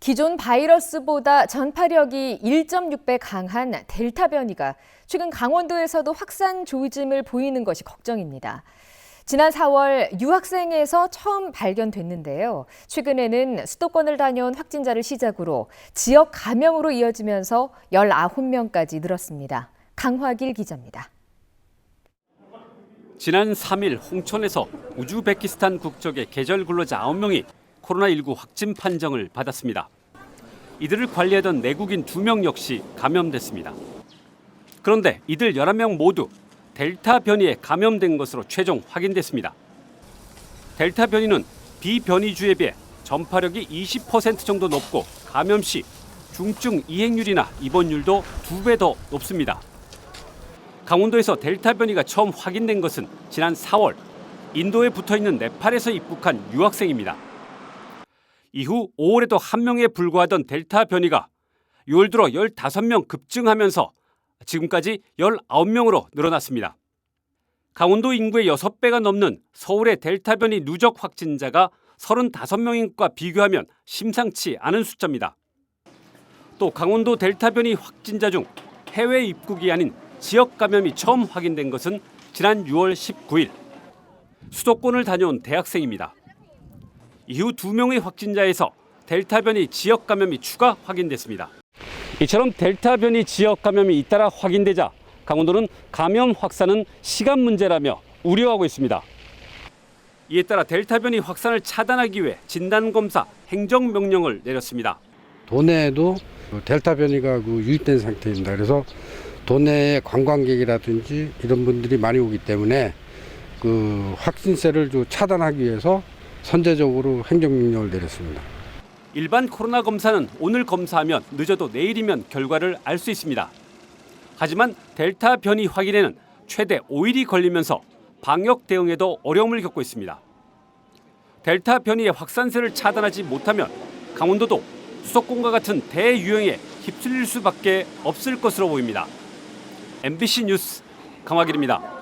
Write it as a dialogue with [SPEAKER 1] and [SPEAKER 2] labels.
[SPEAKER 1] 기존 바이러스보다 전파력이 1.6배 강한 델타 변이가 최근 강원도에서도 확산 조짐을 보이는 것이 걱정입니다. 지난 4월 유학생에서 처음 발견됐는데요. 최근에는 수도권을 다녀온 확진자를 시작으로 지역 감염으로 이어지면서 19명까지 늘었습니다. 강화길 기자입니다.
[SPEAKER 2] 지난 3일 홍천에서 우즈베키스탄 국적의 계절 근로자 9명이 코로나19 확진 판정을 받았습니다. 이들을 관리하던 내국인 2명 역시 감염됐습니다. 그런데 이들 11명 모두 델타 변이에 감염된 것으로 최종 확인됐습니다. 델타 변이는 비변이주에 비해 전파력이 20% 정도 높고 감염 시 중증 이행률이나 입원율도 2배 더 높습니다. 강원도에서 델타 변이가 처음 확인된 것은 지난 4월 인도에 붙어있는 네팔에서 입국한 유학생입니다. 이후 5월에도 1명에 불과하던 델타 변이가 6월 들어 15명 급증하면서 지금까지 19명으로 늘어났습니다. 강원도 인구의 6배가 넘는 서울의 델타 변이 누적 확진자가 35명인 것과 비교하면 심상치 않은 숫자입니다. 또 강원도 델타 변이 확진자 중 해외 입국이 아닌 지역 감염이 처음 확인된 것은 지난 6월 19일 수도권을 다녀온 대학생입니다. 이후 2명의 확진자에서 델타 변이 지역 감염이 추가 확인됐습니다. 이처럼 델타 변이 지역 감염이 잇따라 확인되자 강원도는 감염 확산은 시간 문제라며 우려하고 있습니다. 이에 따라 델타 변이 확산을 차단하기 위해 진단검사 행정명령을 내렸습니다.
[SPEAKER 3] 도내에도 델타 변이가 유입된 상태입니다. 그래서 도내에 관광객이라든지 이런 분들이 많이 오기 때문에 확진세를 차단하기 위해서 선제적으로 행정명령을 내렸습니다.
[SPEAKER 2] 일반 코로나 검사는 오늘 검사하면 늦어도 내일이면 결과를 알 수 있습니다. 하지만 델타 변이 확인에는 최대 5일이 걸리면서 방역 대응에도 어려움을 겪고 있습니다. 델타 변이의 확산세를 차단하지 못하면 강원도도 수도권과 같은 대유행에 휩쓸릴 수밖에 없을 것으로 보입니다. MBC 뉴스 강화길입니다.